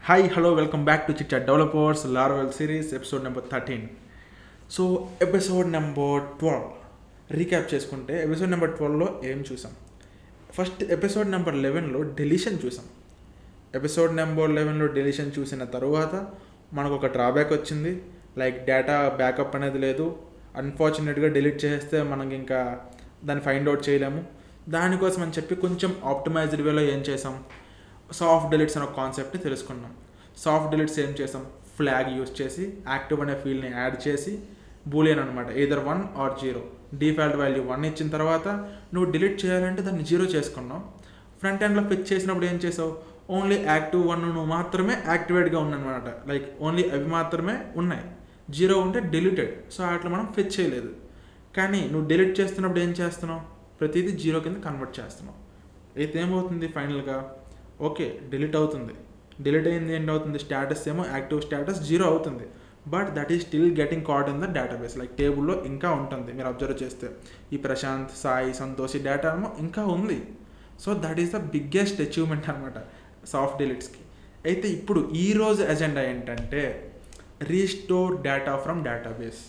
Hi, hello, welcome back to Chit Chat Developers Laravel series, episode number 13. So episode number 12 recap చేసుకుంటే episode number 12లో ఏం చూసాం? First episode number 11లో deletion చూసాం. Episode number 11లో deletion చూసిన తర్వాత మనకు ఒక drawback వచ్చింది, లైక్ డేటా బ్యాకప్ అనేది లేదు. అన్ఫార్చునేట్గా డిలీట్ చేస్తే మనకి ఇంకా దాన్ని ఫైండ్ అవుట్ చేయలేము. దానికోసం అని చెప్పి కొంచెం ఆప్టిమైజ్డ్ వేలో ఏం చేసాం, సాఫ్ట్ డిలీట్స్ అనే కాన్సెప్ట్ని తెలుసుకున్నాం. సాఫ్ట్ డిలీట్స్ ఏం చేసాం, ఫ్లాగ్ యూస్ చేసి యాక్టివ్ అనే ఫీల్డ్ని యాడ్ చేసి బూలియన్ అనమాట, ఎయిదర్ 1 or 0, డిఫాల్ట్ వాల్యూ 1 ఇచ్చిన తర్వాత నువ్వు డిలీట్ చేయాలంటే దాన్ని 0 చేసుకున్నావు. ఫ్రంట్ ఎండ్లో ఫిక్స్ చేసినప్పుడు ఏం చేసావు, ఓన్లీ యాక్టివ్ 1 నువ్వు మాత్రమే యాక్టివేట్గా ఉన్నాయన్నమాట, లైక్ ఓన్లీ అవి మాత్రమే ఉన్నాయి, 0 ఉంటే డిలీటెడ్. సో అట్లా మనం ఫిక్స్ చేయలేదు. కానీ నువ్వు డిలీట్ చేస్తున్నప్పుడు ఏం చేస్తున్నావు, ప్రతిదీ 0 కింద కన్వర్ట్ చేస్తున్నావు. అయితే ఏమవుతుంది ఫైనల్గా, ఓకే డిలీట్ అవుతుంది, డిలీట్ అయింది ఏంటవుతుంది, స్టేటస్ ఏమో యాక్టివ్ స్టేటస్ 0 అవుతుంది, but that is still getting caught in the database, like టేబుల్లో ఇంకా ఉంటుంది. మీరు అబ్జర్వ్ చేస్తే ఈ ప్రశాంత్, సాయి, సంతోషి డేటా ఏమో ఇంకా ఉంది. So that is the biggest achievement అనమాట సాఫ్ట్ డిలీట్స్కి. అయితే ఇప్పుడు ఈరోజు ఎజెండా ఏంటంటే restore data from database.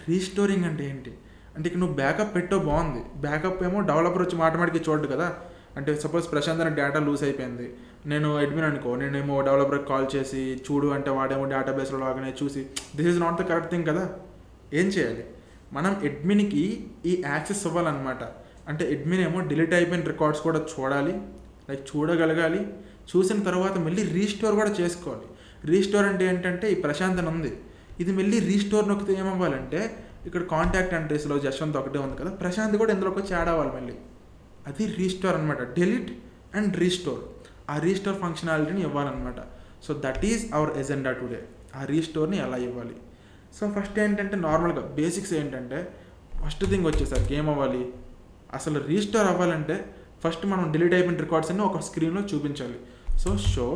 Restoring అంటే ఏంటి అంటే, ఇక నువ్వు బ్యాకప్ పెట్టో బాగుంది, బ్యాకప్ ఏమో డెవలపర్ వచ్చి మాటమాటికి చూడడు కదా. అంటే సపోజ్ ప్రశాంత్ అనే డేటా లూజ్ అయిపోయింది, నేను అడ్మిన్ అనుకో, నేనేమో డెవలపర్కి కాల్ చేసి చూడు అంటే వాడేమో డేటాబేస్లో లాగానే చూసి this is not the correct thing కదా. ఏం చేయాలి, మనం అడ్మిన్కి ఈ యాక్సెస్ ఇవ్వాలన్నమాట. అంటే అడ్మిన్ ఏమో డిలీట్ అయిపోయిన రికార్డ్స్ కూడా చూడాలి, లైక్ చూడగలగాలి. చూసిన తర్వాత మళ్ళీ రీస్టోర్ కూడా చేసుకోవాలి. రీస్టోర్ అంటే ఏంటంటే ఈ ప్రశాంత్ అని ఉంది, ఇది మళ్ళీ రీస్టోర్ నొక్కితే ఏమవ్వాలంటే ఇక్కడ కాంటాక్ట్ ఎంట్రీస్లో జస్వంత్ ఒకటే ఉంది కదా, ప్రశాంత్ కూడా ఇందులోకి వచ్చి యాడ్ అవ్వాలి మళ్ళీ. అది రీస్టోర్ అనమాట, డిలీట్ అండ్ రీస్టోర్. ఆ రీస్టోర్ ఫంక్షనాలిటీని ఇవ్వాలన్నమాట. So that is our agenda today, ఆ రీస్టోర్ని ఎలా ఇవ్వాలి. సో ఫస్ట్ ఏంటంటే నార్మల్గా బేసిక్స్ ఏంటంటే, ఫస్ట్ థింగ్ వచ్చేసరికి ఏమవ్వాలి, అసలు రీస్టోర్ అవ్వాలంటే ఫస్ట్ మనం డిలీట్ అయిపోయిన రికార్డ్స్ అన్ని ఒక స్క్రీన్లో చూపించాలి. So show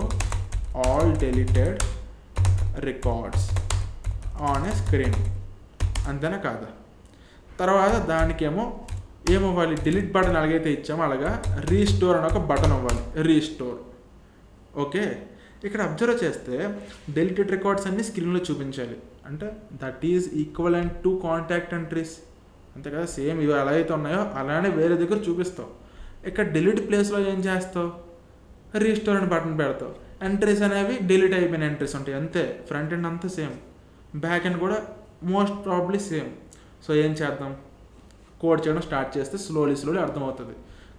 all deleted records on a screen, అంతేనా కాదా. తర్వాత దానికేమో ఏమవ్వాలి, డిలీట్ బటన్ ఎలాగైతే ఇచ్చామో అలాగా రీస్టోర్ అని ఒక బటన్ అవ్వాలి, రీస్టోర్. ఓకే, ఇక్కడ అబ్జర్వ్ చేస్తే డిలీటెడ్ రికార్డ్స్ అన్ని స్క్రీన్లో చూపించాలి. అంటే that is equivalent to contact entries, అంతే కదా. సేమ్ ఇవి ఎలా అయితే ఉన్నాయో అలానే వేరే దగ్గర చూపిస్తావు. ఇక్కడ డిలీట్ ప్లేస్లో ఏం చేస్తావు, రీస్టోర్ అని బటన్ పెడతావు. ఎంట్రీస్ అనేవి డిలీట్ అయిపోయిన ఎంట్రీస్ ఉంటాయి, అంతే. ఫ్రంట్ ఎండ్ అంతా సేమ్, బ్యాక్ ఎండ్ కూడా మోస్ట్ ప్రాబ్లీ సేమ్. సో ఏం చేద్దాం, కోడ్ చేయడం స్టార్ట్ చేస్తే స్లోలీ అర్థమవుతుంది.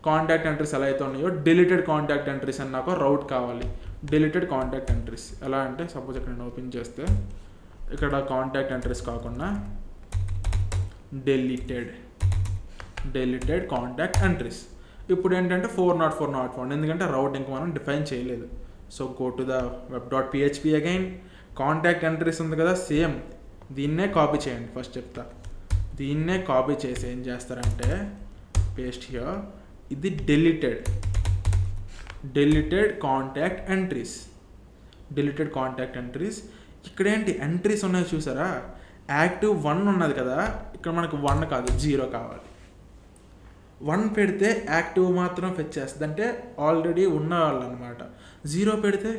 కాంటాక్ట్ ఎంట్రీస్ ఎలా అయితే ఉన్నాయో డిలీటెడ్ కాంటాక్ట్ ఎంట్రీస్ అని నాకు రౌట్ కావాలి. డిలీటెడ్ కాంటాక్ట్ ఎంట్రీస్ ఎలా అంటే, సపోజ్ ఇక్కడ నేను ఓపెన్ చేస్తే ఇక్కడ కాంటాక్ట్ ఎంట్రీస్ కాకుండా డిలీటెడ్ కాంటాక్ట్ ఎంట్రీస్. ఇప్పుడు ఏంటంటే 404 ఎందుకంటే రౌట్ ఇంక మనం డిఫైన్ చేయలేదు. So go to the web.php again, contact entries ఉంది కదా, సేమ్ దీన్నే కాపీ చేయండి. ఫస్ట్ చెప్తా, దీన్నే కాపీ చేసి ఏం చేస్తారంటే పేస్ట్ హియర్, ఇది డిలీటెడ్ కాంటాక్ట్ ఎంట్రీస్. ఇక్కడ ఏంటి ఎంట్రీస్ ఉన్నాయి చూసారా, యాక్టివ్ 1 ఉన్నది కదా, ఇక్కడ మనకు 1 కాదు 0 కావాలి. 1 పెడితే యాక్టివ్ మాత్రం ఫెచ్ చేస్తుంది, అంటే ఆల్రెడీ ఉన్న వాళ్ళు అనమాట. 0 పెడితే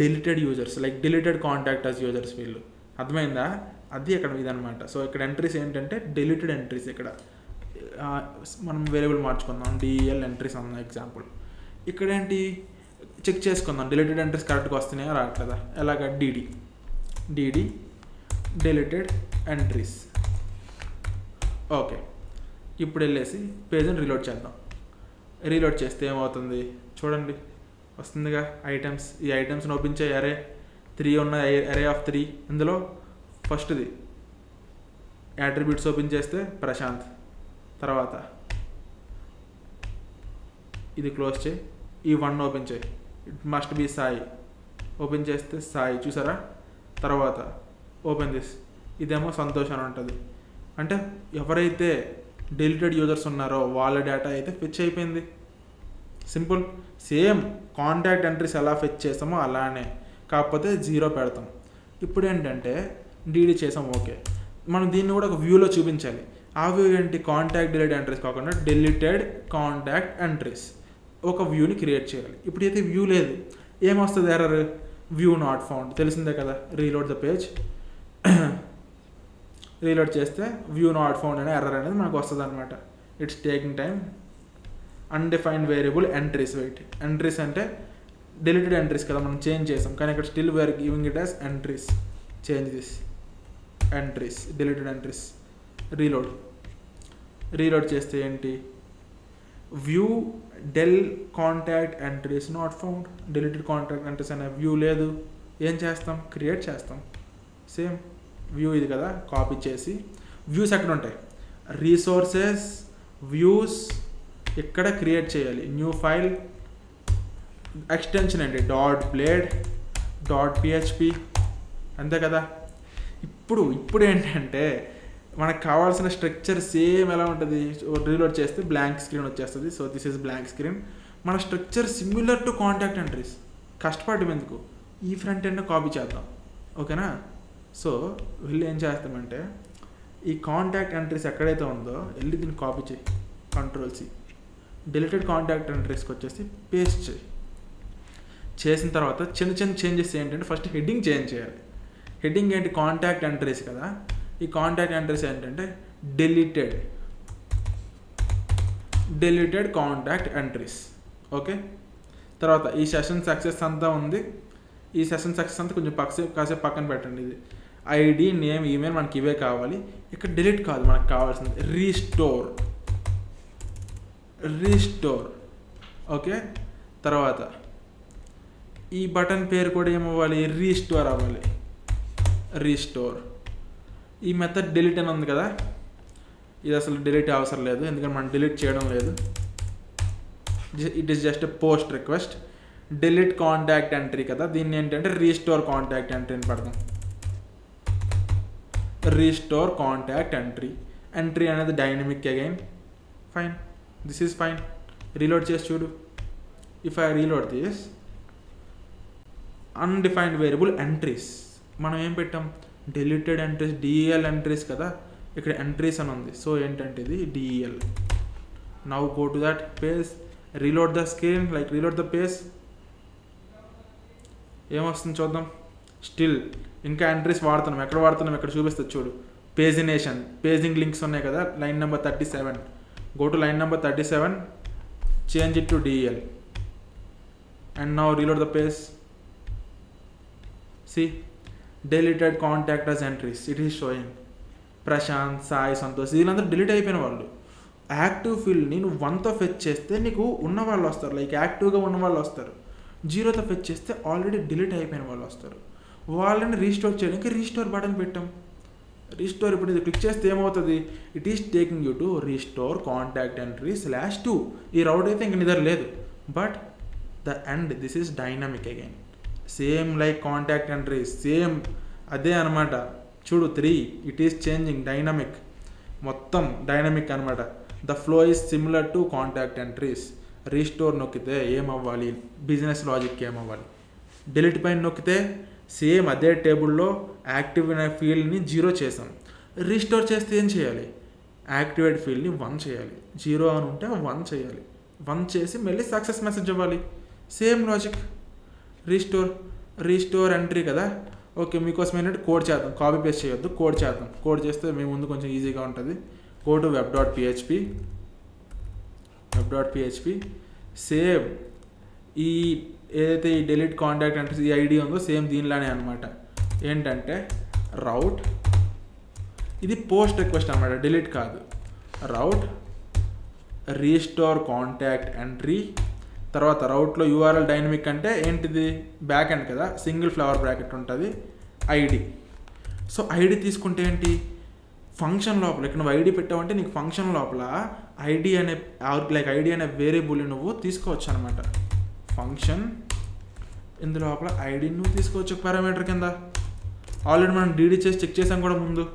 deleted users, like deleted contact as users వీళ్ళు. అర్థమైందా, అది ఇక్కడ ఇదనమాట. సో ఇక్కడ ఎంట్రీస్ ఏంటంటే డిలీటెడ్ ఎంట్రీస్. ఇక్కడ మనం వేరియబుల్ మార్చుకుందాం, డిఎల్ ఎంట్రీస్ అన్న ఎగ్జాంపుల్. ఇక్కడ ఏంటి చెక్ చేసుకుందాం, డిలీటెడ్ ఎంట్రీస్ కరెక్ట్గా వస్తున్నాయా రావట్లేదా. ఎలాగ డిడి డిలీటెడ్ ఎంట్రీస్. ఓకే, ఇప్పుడు వెళ్ళేసి పేజ్ని రీలోడ్ చేద్దాం. రీలోడ్ చేస్తే ఏమవుతుంది చూడండి, వస్తుందిగా ఐటమ్స్. ఈ ఐటమ్స్ని ఓపెన్ చేయి, అరే 3 ఉన్న అరే ఆఫ్ 3. ఇందులో ఫస్ట్ది యాట్రిబ్యూట్స్ ఓపెన్ చేస్తే ప్రశాంత్, తర్వాత ఇది క్లోజ్ చేయి, ఈ 1 ఓపెన్ చేయి, it must be Sai. Open చేస్తే సాయి చూసారా, తర్వాత ఓపెన్ దిస్, ఇదేమో సంతోష్ అని ఉంటుంది. అంటే ఎవరైతే డిలీటెడ్ యూజర్స్ ఉన్నారో వాళ్ళ డేటా అయితే ఫెచ్ అయిపోయింది. సింపుల్. సేమ్ కాంటాక్ట్ ఎంట్రీస్ ఎలా ఫెచ్ చేస్తామో అలానే, కాకపోతే 0 పెడతాం. ఇప్పుడు ఏంటంటే డీడీ చేసాం, ఓకే. మనం దీన్ని కూడా ఒక వ్యూలో చూపించాలి. ఆ వ్యూ ఏంటి, కాంటాక్ట్ డిలీట్ ఎంట్రీస్ కాకుండా డిలీటెడ్ కాంటాక్ట్ ఎంట్రీస్ ఒక వ్యూని క్రియేట్ చేయాలి. ఇప్పుడు అయితే వ్యూ లేదు, ఏమొస్తుంది ఎర్రర్, వ్యూ నాట్ ఫౌండ్ తెలిసిందే కదా, రీలోడ్ ద పేజ్. రీలోడ్ చేస్తే వ్యూ నాట్ ఫౌండ్ అనే ఎర్రర్ అనేది మనకు వస్తుంది అనమాట. It's taking time. Undefined variable entries. Wait, entries అంటే డిలీటెడ్ ఎంట్రీస్ కదా, మనం చేంజ్ చేసాం, కానీ ఇక్కడ still we are giving it as entries. Change this entries, deleted entries. Reload చేస్తే ఏంటి, view del contact entries not found. Deleted contact entries అనే view లేదు. ఏం చేస్తాం, క్రియేట్ చేస్తాం. సేమ్ వ్యూ ఇది కదా, కాపీ చేసి వ్యూస్ ఎక్కడ ఉంటాయి, రీసోర్సెస్, వ్యూస్, ఇక్కడ క్రియేట్ చేయాలి న్యూ ఫైల్. ఎక్స్టెన్షన్ ఏంటి, .blade.php, అంతే కదా. ఇప్పుడు ఏంటంటే మనకు కావాల్సిన స్ట్రక్చర్ సేమ్ ఎలా ఉంటుంది, రీలోడ్ చేస్తే బ్లాంక్ స్క్రీన్ వచ్చేస్తుంది. So this is blank screen. మన structure similar to contact entries. కష్టపడడం ఎందుకు, ఈ ఫ్రంట్ ఎండ్ కాపీ చేద్దాం, ఓకేనా. సో వెళ్ళి ఏం చేస్తామంటే ఈ కాంటాక్ట్ ఎంట్రీస్ ఎక్కడైతే ఉందో వెళ్ళి దీన్ని కాపీ చేయి, Ctrl+C. డిలీటెడ్ కాంటాక్ట్ ఎంట్రీస్కి వచ్చేసి పేస్ట్ చేయి. చేసిన తర్వాత చిన్న చేంజెస్ ఏంటంటే ఫస్ట్ హెడ్డింగ్ చేంజ్ చేయాలి. హెడ్డింగ్ ఏంటి, కాంటాక్ట్ ఎంట్రీస్ కదా. ఈ కాంటాక్ట్ ఎంట్రీస్ ఏంటంటే డిలీటెడ్ కాంటాక్ట్ ఎంట్రీస్, ఓకే. తర్వాత ఈ సెషన్ సక్సెస్ అంతా ఉంది. ఈ సెషన్ సక్సెస్ అంతా కొంచెం కాసేపు పక్కన పెట్టండి. ఇది ఐడి, నేమ్, ఈమెయిల్ మనకి ఇవే కావాలి. ఇక్కడ డిలీట్ కాదు, మనకు కావాల్సింది రీస్టోర్, ఓకే. తర్వాత ఈ బటన్ పేరు కూడా ఏమవ్వాలి, రీస్టోర్ అవ్వాలి. ఈ మెథడ్ డిలీట్ అని ఉంది కదా, ఇది అసలు డిలీట్ అవసరం లేదు, ఎందుకంటే మనం డిలీట్ చేయడం లేదు. It is just post request. Delete contact entry కదా, దీన్ని ఏంటంటే రీస్టోర్ కాంటాక్ట్ ఎంట్రీ అని పెడదాం. రీస్టోర్ కాంటాక్ట్ ఎంట్రీ అనేది dynamic again. Fine, this is fine. Reload చేసి చూడు. If I reload this, undefined variable entries మనం ఏం పెట్టాం, డిలీటెడ్ ఎంట్రీస్, DEL ఎంట్రీస్ కదా. ఇక్కడ ఎంట్రీస్ అని ఉంది, సో ఏంటంటే ఇది DEL. Now go to that page, reload the screen, reload the page. ఏమొస్తుంది చూద్దాం. స్టిల్ ఇంకా ఎంట్రీస్ వాడుతున్నాం. ఎక్కడ వాడుతున్నాం, ఎక్కడ చూపిస్తుంది చూడు. పేజినేషన్, పేజింగ్ లింక్స్ ఉన్నాయి కదా, line number 37. Go to line number 37, change it to DEL, and now reload the page. See, deleted contact as entries, it is showing. Prashanth, Sai, Santosh వీళ్ళందరూ డిలీట్ అయిపోయిన వాళ్ళు. యాక్టివ్ ఫీల్డ్ని నువ్వు 1తో ఫెచ్ చేస్తే నీకు ఉన్న వాళ్ళు వస్తారు, యాక్టివ్గా ఉన్న వాళ్ళు వస్తారు. 0తో ఫెచ్ చేస్తే ఆల్రెడీ డిలీట్ అయిపోయిన వాళ్ళు వస్తారు. వాళ్ళని రీస్టోర్ చేయడానికి రీస్టోర్ బటన్ పెట్టాం. రీస్టోర్ ఇప్పుడు ఇది క్లిక్ చేస్తే ఏమవుతుంది, it is taking you to restore contact entry /2. ఈ రౌట్ అయితే ఇంక నిద్ర లేదు, but the end this is dynamic again. Same like contact entries, same అదే అనమాట. చూడు 3, ఇట్ ఈస్ చేంజింగ్, డైనమిక్, మొత్తం డైనమిక్ అనమాట. The flow is similar to contact entries. Restore నొక్కితే ఏమవ్వాలి, బిజినెస్ లాజిక్ ఏమవ్వాలి. డిలీట్ పైన నొక్కితే సేమ్ అదే టేబుల్లో యాక్టివ్ అనే ఫీల్డ్ని 0 చేసాం. రీస్టోర్ చేస్తే ఏం చేయాలి, యాక్టివేట్ ఫీల్డ్ని 1 చేయాలి. 0 అని ఉంటే 1 చేయాలి. 1 చేసి మళ్ళీ సక్సెస్ మెసేజ్ ఇవ్వాలి. Same logic. రీస్టోర్ ఎంట్రీ కదా, ఓకే. మీకోసం ఏంటంటే కోడ్ చేద్దాం, కాపీ పేస్ట్ చేయొద్దు, కోడ్ చేద్దాం. కోడ్ చేస్తే మీ ముందు కొంచెం ఈజీగా ఉంటుంది. Go to web.php. సేమ్ ఈ ఏదైతే ఈ డిలీట్ కాంటాక్ట్ ఎంట్రీస్ ఈ ఐడి ఉందో సేమ్ దీనిలానే అనమాట. ఏంటంటే రౌట్, ఇది పోస్ట్ రిక్వెస్ట్ అనమాట, డిలీట్ కాదు. రౌట్ రీస్టోర్ కాంటాక్ట్ ఎంట్రీ. తర్వాత రౌట్లో URL డైనమిక్ అంటే ఏంటిది, బ్యాక్ ఎండ్ కదా, సింగిల్ ఫ్లవర్ బ్రాకెట్ ఉంటుంది. ఐడి, సో ఐడి తీసుకుంటే ఏంటి, ఫంక్షన్ లోపల ఇక్కడ నువ్వు ఐడి పెట్టావంటే నీకు ఫంక్షన్ లోపల ఐడి అనే ఐడి అనే వేరియబుల్ని నువ్వు తీసుకోవచ్చు అనమాట. ఫంక్షన్ ఇందులోపల ఐడిని నువ్వు తీసుకోవచ్చు పారామీటర్ కింద. ఆల్రెడీ మనం డీడీ చేసి చెక్ చేసాం కూడా ముందు,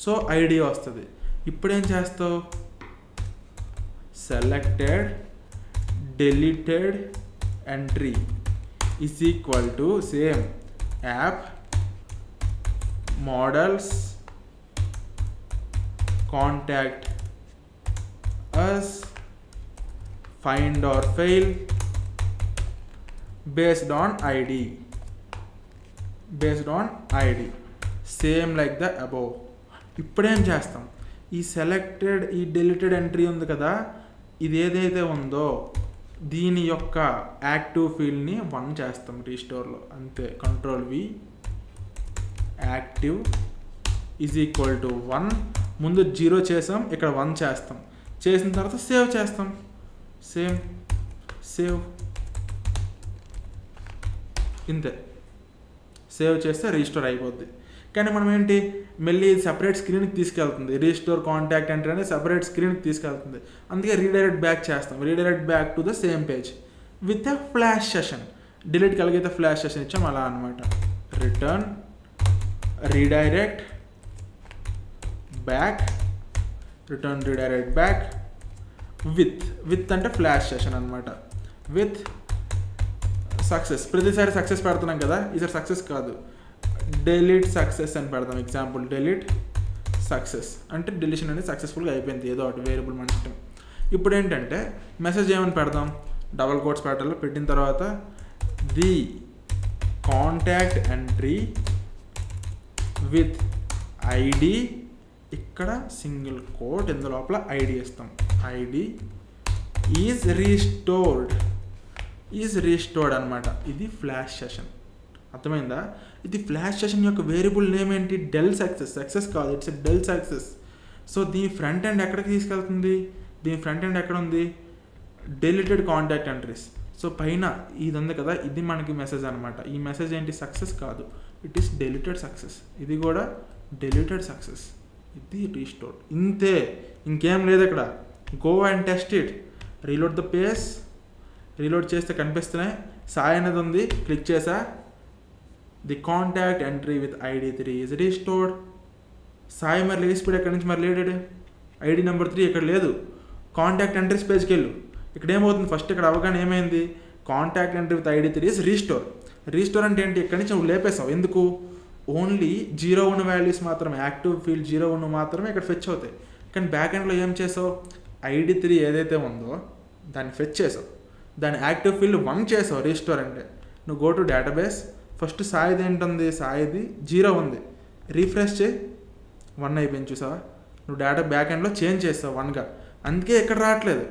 సో ఐడి వస్తుంది. ఇప్పుడేం చేస్తావు, selected deleted entry is equal to same app models contact us find or fail based on ID. Based on ID, same like the above. ఇప్పుడేం చేస్తాం, ఈ సెలెక్టెడ్ ఈ డిలీటెడ్ ఎంట్రీ ఉంది కదా, ఇది ఏదైతే ఉందో దీని యొక్క యాక్టివ్ ఫీల్డ్ని 1 చేస్తాం రీస్టోర్లో. అంతే, control V, active is equal to 1. ముందు 0 చేసాం, ఇక్కడ 1 చేస్తాం. చేసిన తర్వాత సేవ్ చేస్తాం. సేవ్ ఇంతే. సేవ్ చేస్తే రీస్టోర్ అయిపోద్ది. కానీ మనం ఏంటి, మళ్ళీ సపరేట్ స్క్రీన్కి తీసుకెళ్తుంది. రీస్టోర్ కాంటాక్ట్ ఎంట్రీ అనేది సపరేట్ స్క్రీన్కి తీసుకెళ్తుంది. అందుకే రీడైరెక్ట్ బ్యాక్ చేస్తాం. Redirect back to the same page with a flash session. డిలీట్కి కలిగితే ఫ్లాష్ సెషన్ ఇచ్చాం, అలా అనమాట. Return redirect back, return redirect back with అంటే ఫ్లాష్ సెషన్ అనమాట. With success. ప్రతిసారి సక్సెస్ పెడుతున్నాం కదా, ఈసారి సక్సెస్ కాదు, డెలీట్ సక్సెస్ అని పెడతాం. ఎగ్జాంపుల్ డెలీట్ సక్సెస్ అంటే డిలీషన్ అనేది సక్సెస్ఫుల్గా అయిపోయింది, ఏదో ఒకటి వేరియబుల్ మన ఇష్టం. ఇప్పుడు ఏంటంటే మెసేజ్ ఏమని పెడదాం, డబల్ కోట్స్ పెట్టాలి. పెట్టిన తర్వాత the contact entry with ID, ఇక్కడ సింగిల్ కోట్, ఇందు లోపల ఐడి ఇస్తాం. ఐడి ఈజ్ రీస్టోర్డ్ అనమాట. ఇది ఫ్లాష్ సెషన్. అర్థమైందా? ఇది ఫ్లాష్ సెషన్ యొక్క వేరియబుల్ నేమ్ ఏంటి, డెల్ సక్సెస్ కాదు, ఇట్స్ డెల్ సక్సెస్. సో దీని ఫ్రంట్ ఎండ్ ఎక్కడికి తీసుకెళ్తుంది, దీని ఫ్రంట్ ఎండ్ ఎక్కడ ఉంది, డెలిటెడ్ కాంటాక్ట్ ఎంట్రీస్. సో పైన ఇది ఉంది కదా, ఇది మనకి మెసేజ్ అనమాట. ఈ మెసేజ్ ఏంటి, సక్సెస్ కాదు, ఇట్ ఈస్ డెలిటెడ్ సక్సెస్. ఇది కూడా డెలిటెడ్ సక్సెస్, ఇది రీస్టోర్డ్. ఇంతే, ఇంకేం లేదు ఇక్కడ. Go and test it. Reload the page. Reload చేస్తే కనిపిస్తున్నాయి, సాయి అనేది ఉంది, క్లిక్ చేసా. The contact entry with ID 3 is restored. Sai మరి లేచిపోయాడు, ఎక్కడి నుంచి మరి లేడాడు, ఐడి నెంబర్ 3 ఇక్కడ లేదు. కాంటాక్ట్ ఎంట్రీస్ పేజ్కి వెళ్ళు. ఇక్కడ ఏమవుతుంది, ఫస్ట్ ఇక్కడ అవగానే ఏమైంది, contact entry with ID 3 is restore అంటే ఏంటి, ఇక్కడి నుంచి నువ్వు లేపేసావు. ఎందుకు, ఓన్లీ 0 ఉన్న వాల్యూస్ మాత్రమే, యాక్టివ్ ఫీల్డ్ 0 ఉన్న మాత్రమే ఇక్కడ ఫెచ్ అవుతాయి. కానీ బ్యాక్ ఎండ్లో ఏం చేసావు, ఐడి 3 ఏదైతే ఉందో దాన్ని ఫెచ్ చేసావు, దాని యాక్టివ్ ఫీల్డ్ 1 చేసావు. రీస్టోర్ అంటే నువ్వు గో టు డేటాబేస్, ఫస్ట్ సాయిది ఏంటుంది, సాయిది 0 ఉంది, రీఫ్రెష్ చేయి, 1 అయిపోయింది. చూసావా, నువ్వు డేటా బ్యాక్ ఎండ్లో చేంజ్ చేస్తావు 1గా, అందుకే ఇక్కడ రావట్లేదు.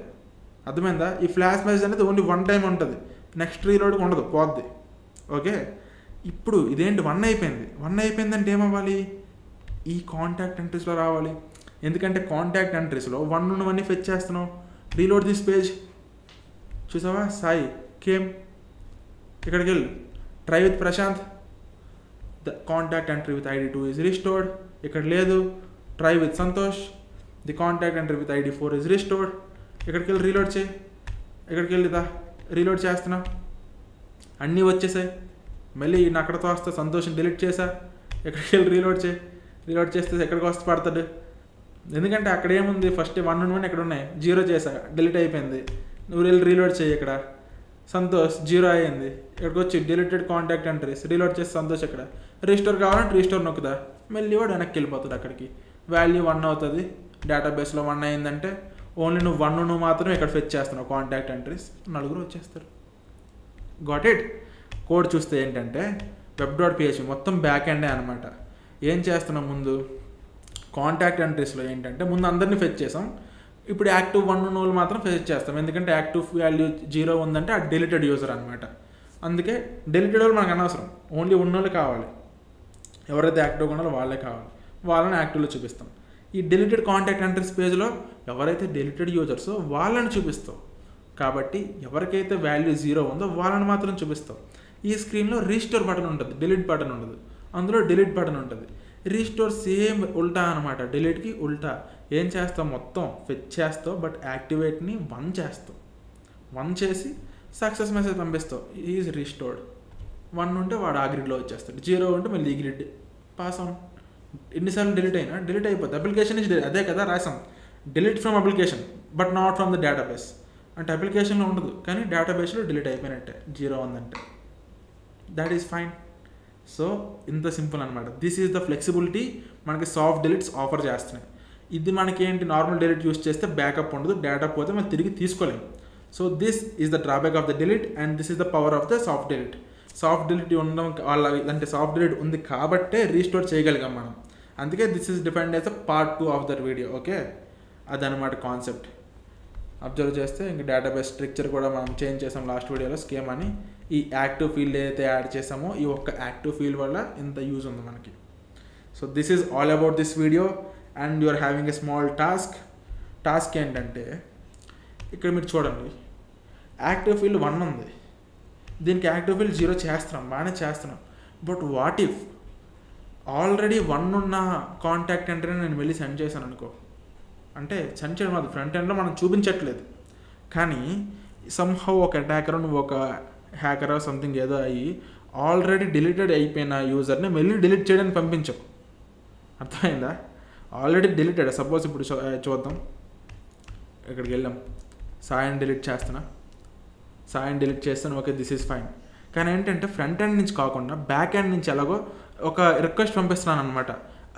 అర్థమైందా? ఈ ఫ్లాష్ మెసేజ్ అనేది ఓన్లీ 1 టైం ఉంటుంది, నెక్స్ట్ రీలోడ్కి ఉండదు, పోద్ది. ఓకే, ఇప్పుడు ఇదేంటి 1 అయిపోయింది. 1 అయిపోయిందంటే ఏమవ్వాలి, ఈ కాంటాక్ట్ ఎంట్రీస్లో రావాలి. ఎందుకంటే కాంటాక్ట్ ఎంట్రీస్లో 1 ఉన్నవన్నీ ఫెచ్ చేస్తున్నావు. Reload this page. చూసావా, సాయి కేమ్, ఇక్కడికి వెళ్ళు, try with Prashanth, the contact entry with ID 2 is restored. ఇక్కడ లేదు. Try with Santosh, the contact entry with ID 4 is restored. ఇక్కడికి వెళ్ళి రీలోడ్ చేయి. ఇక్కడికి వెళ్ళిదా రీలోడ్ చేస్తున్నా, అన్నీ వచ్చేసాయి. మళ్ళీ అక్కడతో వస్తే సంతోషం డిలీట్ చేసా, ఇక్కడికి వెళ్ళి రీలోడ్ చేయి. రీలోడ్ చేస్తే ఎక్కడికి వస్తే పడతాడు, ఎందుకంటే అక్కడ ఏముంది, ఫస్ట్ 1 ఉన్నవన్నీ ఎక్కడ ఉన్నాయి, 0 చేసా, డిలీట్ అయిపోయింది. నువ్వు వెళ్ళి రీలోడ్ చేయి. ఇక్కడ సంతోష్ 0 అయ్యింది, ఇక్కడికి వచ్చి డిలీటెడ్ కాంటాక్ట్ ఎంట్రీస్, రీలోడ్ చేసి సంతోష్ ఇక్కడ రీస్టోర్ కావాలంటే రీస్టోర్ నొక్కుదా, మళ్ళీ వాడు వెనక్కి వెళ్ళిపోతాడు. అక్కడికి వాల్యూ 1 అవుతుంది. డేటాబేస్లో 1 అయిందంటే ఓన్లీ నువ్వు 1 నువ్వు మాత్రమే ఇక్కడ ఫెచ్ చేస్తున్నావు కాంటాక్ట్ ఎంట్రీస్, 4 వచ్చేస్తారు. Got it. కోడ్ చూస్తే ఏంటంటే web.php మొత్తం బ్యాక్ ఎండే అనమాట. ఏం చేస్తున్నాం, ముందు కాంటాక్ట్ ఎంట్రీస్లో ఏంటంటే ముందు అందరినీ ఫెచ్ చేసాం. ఇప్పుడు యాక్టివ్ 1 ఉన్న వాళ్ళు మాత్రం ఫెచ్ చేస్తాం, ఎందుకంటే యాక్టివ్ వాల్యూ 0 ఉందంటే ఆ డెలిటెడ్ యూజర్ అనమాట. అందుకే డెలిటెడ్ వాళ్ళు మనకు అనవసరం, ఓన్లీ ఉన్నోళ్ళు కావాలి. ఎవరైతే యాక్టివ్గా ఉన్నారో వాళ్ళే కావాలి, వాళ్ళని యాక్టివ్లో చూపిస్తాం. ఈ డెలిటెడ్ కాంటాక్ట్ ఎంట్రీస్ పేజ్లో ఎవరైతే డెలిటెడ్ యూజర్సో వాళ్ళని చూపిస్తావు. కాబట్టి ఎవరికైతే వాల్యూ 0 ఉందో వాళ్ళని మాత్రం చూపిస్తావు. ఈ స్క్రీన్లో రీస్టోర్ బటన్ ఉంటుంది, డిలీట్ బటన్ ఉండదు. అందులో డిలీట్ బటన్ ఉంటుంది. రీస్టోర్ సేమ్ ఉల్టా అనమాట, డిలీట్కి ఉల్టా. ఏం చేస్తావు, మొత్తం ఫెచ్ చేస్తావు, బట్ యాక్టివేట్ని 1 చేస్తావు. 1 చేసి సక్సెస్ మెసేజ్ పంపిస్తావు, ఈజ్ రీస్టోర్డ్. 1 ఉంటే వాడు ఆ గ్రిడ్లో వచ్చేస్తాడు, 0 ఉంటే మళ్ళీ ఈ గ్రిడ్ పాస్ ఆన్. ఎన్నిసార్లు డిలీట్ అయినా డిలీట్ అయిపోతుంది. అప్లికేషన్ నుంచి అదే కదా రాసాం, delete from application but not from the database. అంటే అప్లికేషన్లో ఉండదు కానీ డేటాబేస్లో డిలీట్ అయిపోయినట్టే 0 ఉందంటే. That is fine. సో ఇంత సింపుల్ అనమాట. దిస్ ఈజ్ ద ఫ్లెక్సిబిలిటీ మనకి సాఫ్ట్ డిలీట్స్ ఆఫర్ చేస్తున్నాయి. ఇది మనకి ఏంటి, నార్మల్ డిలీట్ యూస్ చేస్తే బ్యాకప్ ఉండదు, డేటా పోతే మనం తిరిగి తీసుకోలేము. So this is the drawback of the delete and this is the power of the soft delete. Soft delete ఉండడం వాళ్ళ అంటే సాఫ్ట్ డిలీట్ ఉంది కాబట్టే రీస్టోర్ చేయగలిగాం మనం. అందుకే this is defined as a part 2 of that video. Okay, అదనమాట concept. Observe చేస్తే ఇంక డేటాబేస్ స్ట్రక్చర్ కూడా మనం చేంజ్ చేసాం లాస్ట్ వీడియోలో. స్కీమ్ అని ఈ యాక్టివ్ ఫీల్డ్ ఏదైతే యాడ్ చేసామో ఈ ఒక్క యాక్టివ్ ఫీల్డ్ వల్ల ఇంత యూజ్ ఉంది మనకి. So this is all about this video and you are having a small task ఏంటంటే ఇక్కడ మీరు చూడండి, యాక్టివ్ ఫీల్డ్ 1 ఉంది, దీనికి యాక్టివ్ ఫీల్డ్ 0 చేస్తున్నాం, బాగానే చేస్తున్నాం. బట్ వాట్ ఇఫ్ ఆల్రెడీ 1 ఉన్న కాంటాక్ట్ ఎంట్రీని నేను వెళ్ళి సెండ్ చేశాను అనుకో, అంటే సెండ్ చేయడం అది ఫ్రంట్ ఎండ్లో మనం చూపించట్లేదు, కానీ సమ్హౌ ఒక అటాకర్ నువ్వు ఒక హ్యాకర్ సంథింగ్ ఏదో అయ్యి ఆల్రెడీ డిలీటెడ్ అయిపోయిన యూజర్ని మళ్ళీ డిలీట్ చేయడానికి పంపించవు. అర్థమైందా? Already deleted. సపోజ్ ఇప్పుడు చూద్దాం, ఇక్కడికి వెళ్ళాం, సాయిని డిలీట్ చేస్తాను. Okay, this is fine. కానీ ఏంటంటే ఫ్రంట్ ఎండ్ నుంచి కాకుండా బ్యాక్ ఎండ్ నుంచి ఎలాగో ఒక రిక్వెస్ట్ పంపిస్తున్నాను అనమాట.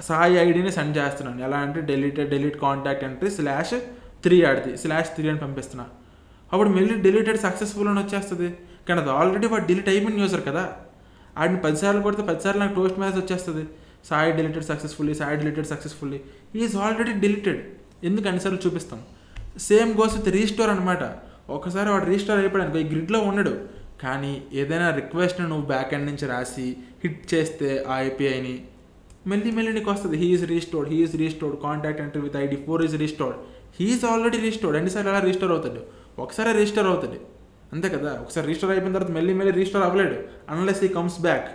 సాయి ఐడిని సెండ్ చేస్తున్నాను. ఎలా అంటే డిలీట్ కాంటాక్ట్ ఎంట్రీ /3 ఆడిది /3 అని పంపిస్తున్నా. అప్పుడు మళ్ళీ డిలీటెడ్ సక్సెస్ఫుల్ అని వచ్చేస్తుంది. కానీ అది ఆల్రెడీ వాడు డిలీట్ అయిపోయిన యూజర్ కదా, ఆడిని 10 సార్లు కొడితే 10 సార్లు నాకు టోస్ట్ మెసేజ్ వచ్చేస్తుంది, Sai deleted successfully is already deleted. ఎందుకు అన్నిసార్లు చూపిస్తాం? సేమ్ గోస్ విత్ రీస్టోర్ అనమాట. ఒకసారి వాడు రీస్టోర్ అయిపోయాడు ఈ గ్రిడ్లో ఉండడు, కానీ ఏదైనా రిక్వెస్ట్ని నువ్వు బ్యాక్ ఎండ్ నుంచి రాసి హిట్ చేస్తే ఆ ఐపీఐని మళ్ళీ నీకు వస్తుంది, he is restored contact entry with ID 4 is restored. He is already restored. ఎన్నిసార్లు అలా రీస్టోర్ అవుతాడు? ఒకసారి రీస్టోర్ అవుతుంది, అంతే కదా. ఒకసారి రీస్టోర్ అయిపోయిన తర్వాత మళ్ళీ రీస్టోర్ అవ్వలేడు అన్లెస్ హీ కమ్స్ బ్యాక్.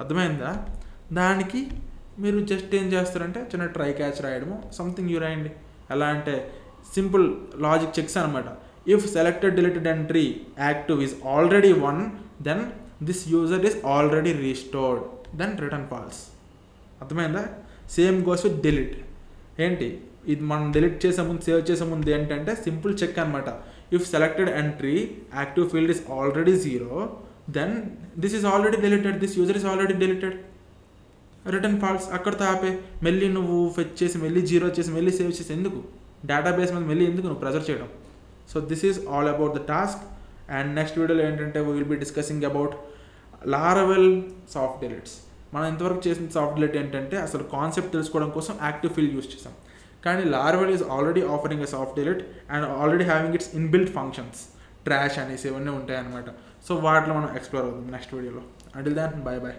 అర్థమైందా? దానికి మీరు జస్ట్ ఏం చేస్తారంటే చిన్న ట్రై క్యాచ్ రాయడము సంథింగ్ యూ రాయండి. ఎలా అంటే సింపుల్ లాజిక్ చెక్స్ అనమాట. If selected deleted entry active is already 1, then this user is already restored, then return false. అర్థమైందా? Same goes with delete. ఏంటి ఇది మనం డిలీట్ చేసే ముందు సేవ్ చేసే ముందు ఏంటంటే సింపుల్ చెక్ అనమాట. If selected entry active field is already 0, then this is already deleted, this user is already deleted, return false. అక్కడితో ఆపే. మళ్ళీ నువ్వు ఫెచ్ చేసి మళ్ళీ 0 చేసి మళ్ళీ సేవ్ చేసి ఎందుకు? డేటాబేస్ మీద మళ్ళీ ఎందుకు నువ్వు ప్రెజర్ చేయడం? So this is all about the task. And next వీడియోలో ఏంటంటే we will be discussing about Laravel soft deletes. మనం ఇంతవరకు చేసిన సాఫ్ట్ డిలీట్ ఏంటంటే అసలు కాన్సెప్ట్ తెలుసుకోవడం కోసం యాక్టివ్ ఫీల్డ్ యూస్ చేసాం. కానీ Laravel is already offering a soft delete and already having its inbuilt functions, trash అనేసి ఇవన్నీ ఉంటాయన్నమాట. సో వాటిలో మనం ఎక్స్ప్లోర్ అవుతాం నెక్స్ట్ వీడియోలో. Until then, by.